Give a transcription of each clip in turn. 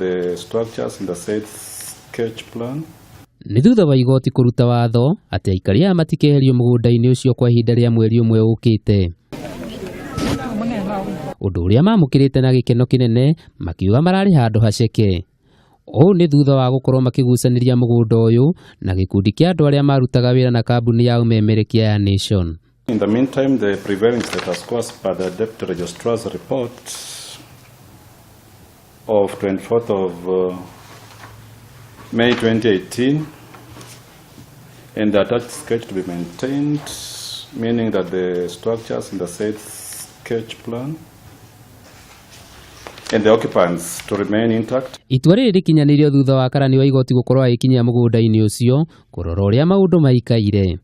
The structures in the said sketch plan. Nĩ thutha wa igoti kũruta watho atĩ aikari aya matikeherio mũgũnda-inĩ ũcio kwa ihinda rĩa mweri ũmwe ũkĩte. Ũndũ ũrĩa mamũkĩrĩte na gĩkeno kĩnene makiuga mararĩ handũ haceke. Ũũ nĩ thutha wa gũkorwo makĩgucanĩria mũgũnda ũyũ na gikundi kĩa andũ arĩa marutaga wĩra na kambuni ya umemerekia ya Nation. In the meantime, the prevailing status quo as per the Deputy Registrar's report of 24th of May 2018 and the attached sketch to be maintained, meaning that the structures in the said sketch plan and the occupants to remain intact. Itua rĩrĩ rĩkinyanĩirio thutha wa karani wa igoti gũkorwo agĩkinyia mũgũnda-inĩ ũcio kũrora ũrĩa maũndũ maikaire.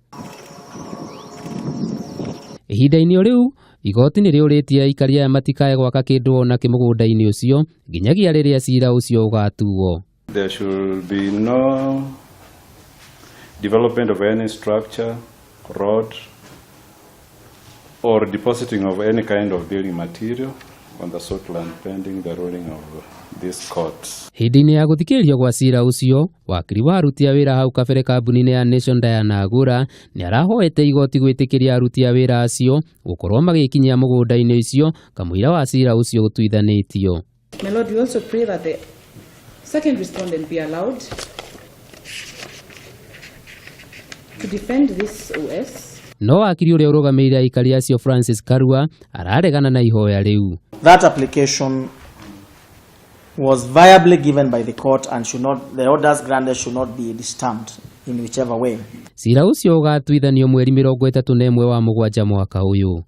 Ihinda-inĩ rĩu igoti nĩ rĩũrĩtie aikari aya matikae gwaka kĩndũ ona kĩmũgũnda-inĩ ũcio nginyagia rĩrĩa cira ũcio ũgatuo. There should be no development of any structure, road, or depositing of any kind of building material on the sought land pending the ruling of this court. Hĩndĩ-inĩ ya gũthikĩrĩrio gwa cira ũcio, wakiri wa aruti a wĩra hau kabere kambuni-inĩ ya Nation Agura nĩ arahoete igoti gwĩtĩkĩria aruti a wĩra acio gũkorwo magĩkinyia mũgũnda-inĩ ũcio kamũira wa cira ũcio gũtuithanĩtio. My Lord, we also pray that the second respondent be allowed to defend this OS. No wakiri ũrĩa ũrũgamĩrĩire aikari acio Francis Karua araregana na ihoya rĩu. That application was viably given by the court and the orders granted should not be disturbed in whichever way. Cira ũcio ũgatuithanio mweri 31 wa Mũgwanja mwaka ũyũ.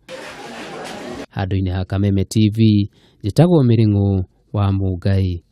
Handũ-inĩ ha Kameme TV, njĩtagwo Mĩrĩng'ũ wa Mũngai.